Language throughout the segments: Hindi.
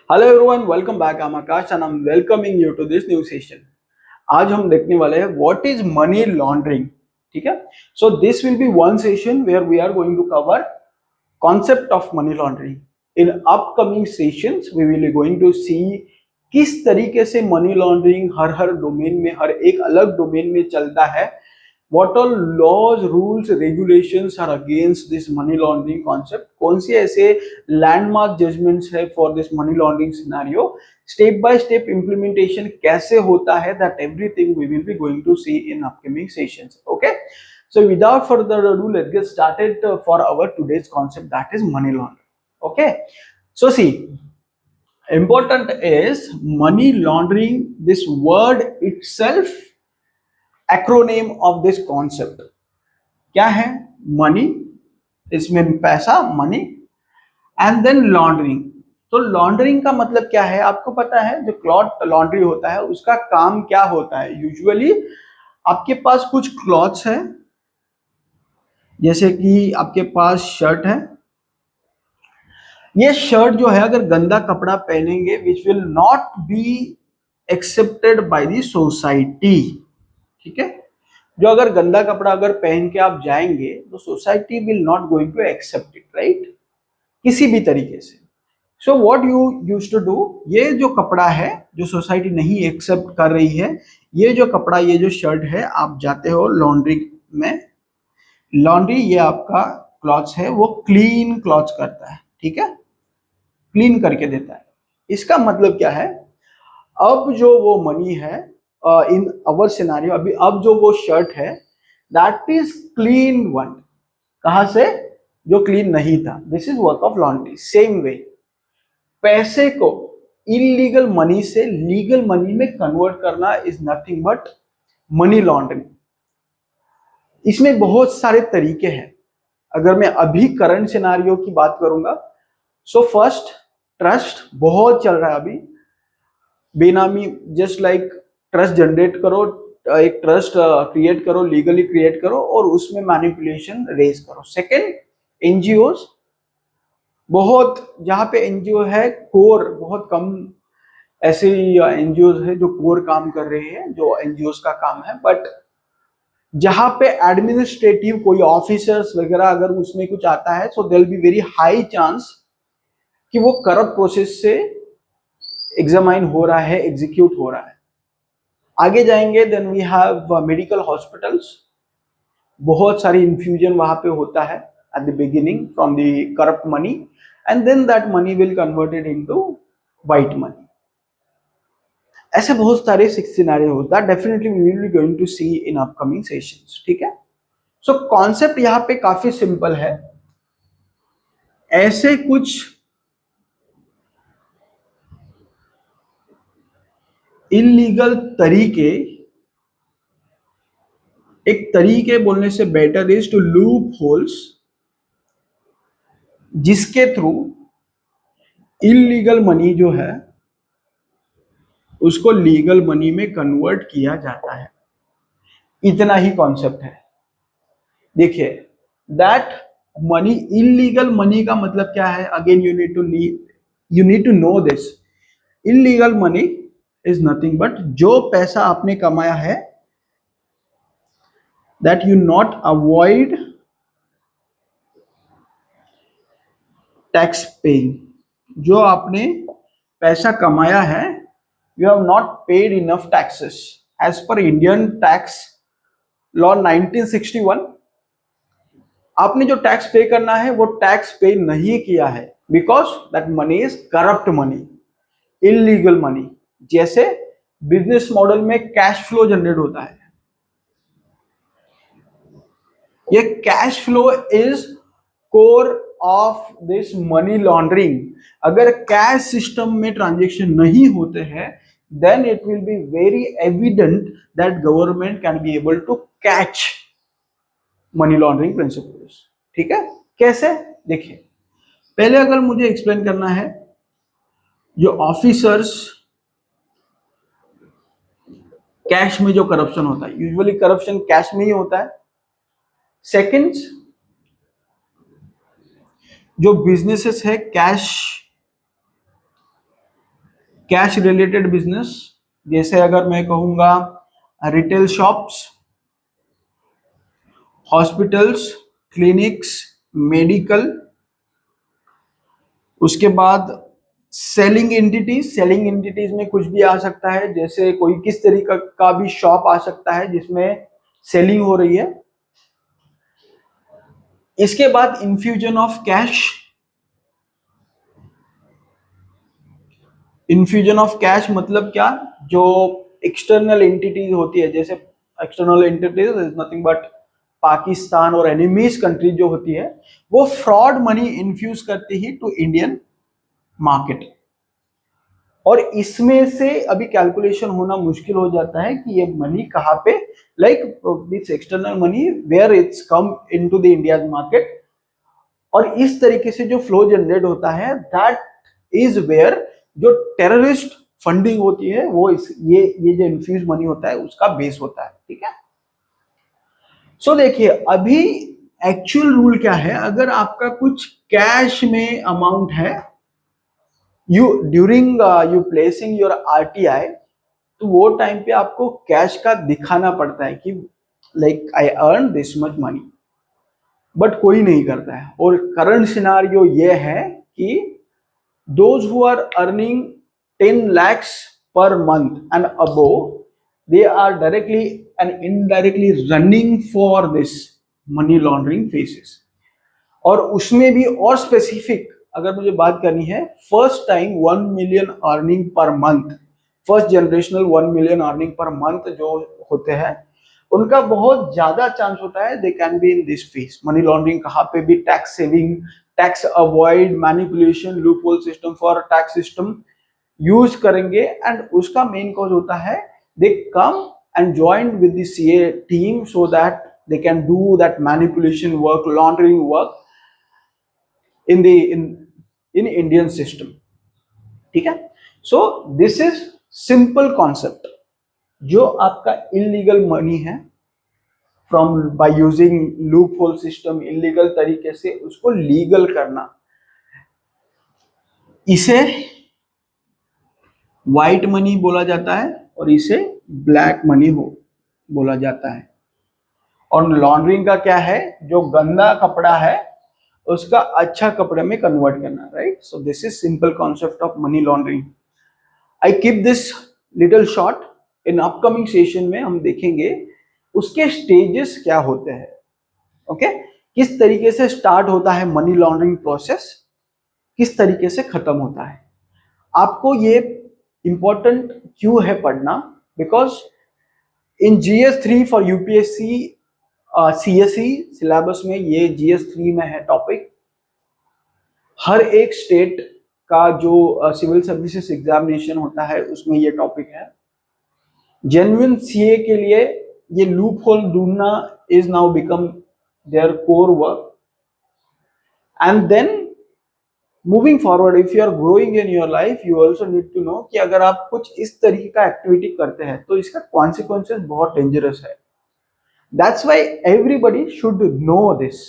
Hello everyone, welcome back. I am Akash and I am welcoming you to this new session. आज हम देखने वाले हैं व्हाट इज मनी लॉन्ड्रिंग। ठीक है, so this will be one session where we are going to cover concept of money laundering. In upcoming sessions we will be going to see किस तरीके से मनी लॉन्ड्रिंग हर हर डोमेन में, हर एक अलग डोमेन में चलता है। What all laws, rules, regulations are against this money laundering concept? कौन सी ऐसे landmark judgments है for this money laundering scenario? Step by step implementation कैसे होता है? That everything we will be going to see in upcoming sessions. Okay? So without further ado, let's get started for our today's concept, that is money laundering. Okay? So see, important is money laundering. This word itself acronym of this concept क्या है? मनी, इसमें पैसा, मनी, एंड देन लॉन्ड्रिंग। तो लॉन्ड्रिंग का मतलब क्या है आपको पता है? जो क्लॉथ लॉन्ड्री होता है उसका काम क्या होता है? यूजुअली आपके पास कुछ क्लॉथ्स है, जैसे कि आपके पास शर्ट है। ये शर्ट जो है अगर गंदा कपड़ा पहनेंगे which will not be accepted by the society. ठीक है, जो अगर गंदा कपड़ा अगर पहन के आप जाएंगे तो society will not going to accept it, right, किसी भी तरीके से। So what you used to do, ये जो कपड़ा है जो सोसाइटी नहीं एक्सेप्ट कर रही है, ये जो कपड़ा, ये जो शर्ट है, आप जाते हो लॉन्ड्री में। लॉन्ड्री ये आपका क्लॉथ्स है, वो क्लीन क्लॉथ्स करता है। ठीक है, क्लीन करके देता है। इसका मतलब क्या है? अब जो वो मनी है इन अवर सिनारियो, अभी अब जो वो शर्ट है दैट इज क्लीन वन। कहां से? जो क्लीन नहीं था। This is work of laundry. Same way पैसे को इलीगल मनी से लीगल मनी में कन्वर्ट करना is nothing but money laundering. इसमें बहुत सारे तरीके हैं। अगर मैं अभी करंट सिनारियो की बात करूंगा, सो फर्स्ट, ट्रस्ट बहुत चल रहा है अभी। बेनामी, जस्ट लाइक ट्रस्ट जनरेट करो, एक ट्रस्ट क्रिएट करो, लीगली क्रिएट करो और उसमें मैनिपुलेशन रेज करो। सेकंड, एनजीओस, बहुत जहां पे एनजीओ है कोर, बहुत कम ऐसे एनजीओ है जो कोर काम कर रहे हैं, जो एनजीओ का काम है। बट जहां पे एडमिनिस्ट्रेटिव कोई ऑफिसर्स वगैरह अगर उसमें कुछ आता है, so there will be very high chance कि वो करप्ट प्रोसेस से एग्जामाइन हो रहा है, एग्जीक्यूट हो रहा है। आगे जाएंगे, then we have medical hospitals. बहुत सारी इन्फ्यूजन वहां पे होता है at the beginning from the corrupt money, and then that money will converted into white money. ऐसे बहुत सारे सिनेरियो होता है। Definitely we will be going to see in upcoming sessions. ठीक है, सो कॉन्सेप्ट यहाँ पे काफी सिंपल है। ऐसे कुछ इलीगल तरीके, एक तरीके बोलने से better is to loopholes, जिसके थ्रू इलीगल मनी जो है उसको लीगल मनी में कन्वर्ट किया जाता है। इतना ही कॉन्सेप्ट है। देखिए, दैट मनी, इलीगल मनी का मतलब क्या है? Again you need to know this. Illegal money is nothing but जो पैसा आपने कमाया है, that you not avoid tax paying। जो आपने पैसा कमाया है, you have not paid enough taxes as per Indian tax law 1961। आपने जो टैक्स पे करना है वो टैक्स पे नहीं किया है, because that money is corrupt money, illegal money. जैसे बिजनेस मॉडल में कैश फ्लो जनरेट होता है, ये cash flow is core of this money laundering. अगर कैश सिस्टम में ट्रांजेक्शन नहीं होते हैं, then it will be very evident that government can be able to catch money laundering principles. ठीक है, कैसे? देखिए, पहले अगर मुझे एक्सप्लेन करना है, जो ऑफिसर्स, कैश में जो करप्शन होता है, यूजुअली करप्शन कैश में ही होता है। सेकंड, जो बिजनेसेस है कैश कैश रिलेटेड बिजनेस, जैसे अगर मैं कहूंगा retail shops, hospitals, clinics, medical. उसके बाद सेलिंग एंटिटीज, सेलिंग एंटिटीज में कुछ भी आ सकता है, जैसे कोई किस तरीके का भी शॉप आ सकता है जिसमें सेलिंग हो रही है। इसके बाद infusion of cash, infusion of cash मतलब क्या, जो एक्सटर्नल एंटिटीज होती है, जैसे external entities is nothing but Pakistan और एनिमीज कंट्री जो होती है, वो फ्रॉड मनी इन्फ्यूज करती ही टू इंडियन मार्केट। और इसमें से अभी कैलकुलेशन होना मुश्किल हो जाता है कि ये मनी कहाँ पे, like this external money where it's come into the India market. और इस तरीके से जो फ्लो जनरेट होता है, दैट इज वेयर जो टेररिस्ट फंडिंग होती है वो ये जो इन्फ्यूज मनी होता है उसका बेस होता है। ठीक है, सो देखिए अभी एक्चुअल रूल क्या है, अगर आपका कुछ कैश में अमाउंट है, you during you placing your RTI, तो वो टाइम पे आपको कैश का दिखाना पड़ता है कि like I earn this much money, but कोई नहीं करता है। और करंट सिनारियो ये है कि those who are earning 10 lakhs per month and above, they are directly and indirectly running for this money laundering phases। और उसमें भी और स्पेसिफिक अगर मुझे बात करनी है, first time 1 million earning per month, first generational 1 million earning per month जो होते हैं, उनका बहुत ज्यादा चांस होता है they can be in this phase. Money laundering कहाँ पे भी, tax saving, tax avoid, manipulation, loophole system for tax system use करेंगे। एंड उसका मेन कॉज होता है they come and join with the CA team so that they can do that manipulation work, laundering work in the in Indian system। ठीक है, so this is simple concept. जो आपका इलीगल मनी है from by using loop hole system, illegal तरीके से उसको लीगल करना, इसे व्हाइट मनी बोला जाता है और इसे ब्लैक मनी हो बोला जाता है। और लॉन्ड्रिंग का क्या है, जो गंदा कपड़ा है उसका अच्छा कपड़े में कन्वर्ट करना, right. So this is simple concept of money laundering. I keep this little short, in upcoming session में हम देखेंगे उसके स्टेजेस क्या होते हैं। ओके, किस तरीके से स्टार्ट होता है मनी लॉन्ड्रिंग प्रोसेस, किस तरीके से खत्म होता है। आपको ये इंपॉर्टेंट क्यों है पढ़ना, because in GS3 for UPSC CSE syllabus में ये GS3 में है टॉपिक। हर एक स्टेट का जो सिविल सर्विसेज एग्जामिनेशन होता है उसमें ये टॉपिक है। जेन्युइन सीए के लिए ये लूप होल ढूंढना is now become their core work. And then moving forward, if you are growing in your life, you also need to know कि अगर आप कुछ इस तरीके का एक्टिविटी करते हैं तो इसका कॉन्सिक्वेंसेस बहुत डेंजरस है। That's why everybody should know this.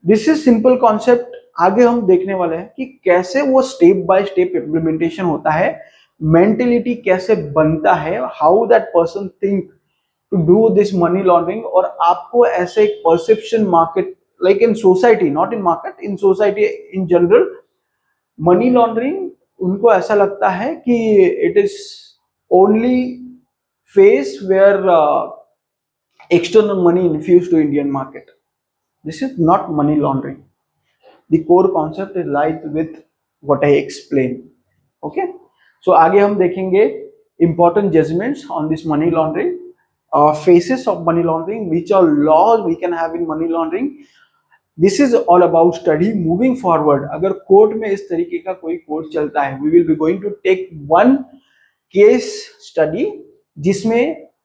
This is simple concept। आगे हम देखने वाले हैं कि कैसे वो स्टेप बाय स्टेप इम्प्लीमेंटेशन होता है, मेंटेलिटी कैसे बनता है, how that person think to do this money laundering. और आपको ऐसे एक perception market, like in society, not in market, in society in general, money laundering उनको ऐसा लगता है कि it is only face where external money infused to Indian market. This is not money laundering. The core concept is light with what I explained. Okay, so आगे हम देखेंगे important judgments on this money laundering, phases of money laundering, which are laws we can have in money laundering. This is all about study moving forward। अगर कोर्ट में इस तरीके का कोई कोर्ट चलता है, we will be going to take one case study जिसमें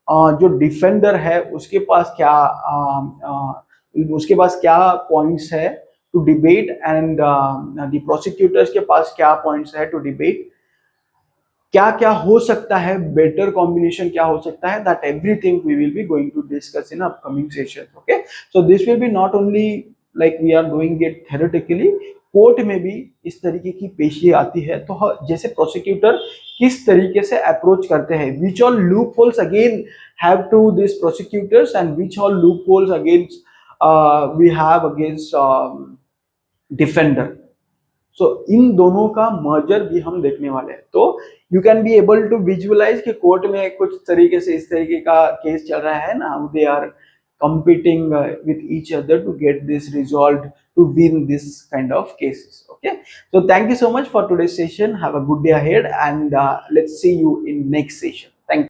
जो डिफेंडर है उसके पास क्या पॉइंट्स है to debate, and the prosecutors के पास क्या पॉइंट्स है टू डिबेट, क्या क्या हो सकता है, बेटर कॉम्बिनेशन क्या हो सकता है, that everything we will be going to discuss in upcoming session. Okay, so this will be not only like we are doing it theoretically, court में भी इस तरीके की पेशी आती है, तो जैसे प्रोसिक्यूटर किस तरीके से अप्रोच करते हैं, which all loopholes again have to this prosecutors and which all loopholes against we have against defender. So इन दोनों का मर्जर भी हम देखने वाले हैं। तो you can be able to visualize कि कोर्ट में कुछ तरीके से इस तरीके का केस चल रहा है ना, they are competing with each other to get this resolved, to win this kind of cases. Okay, so thank you so much for today's session. Have a good day ahead, and let's see you in next session.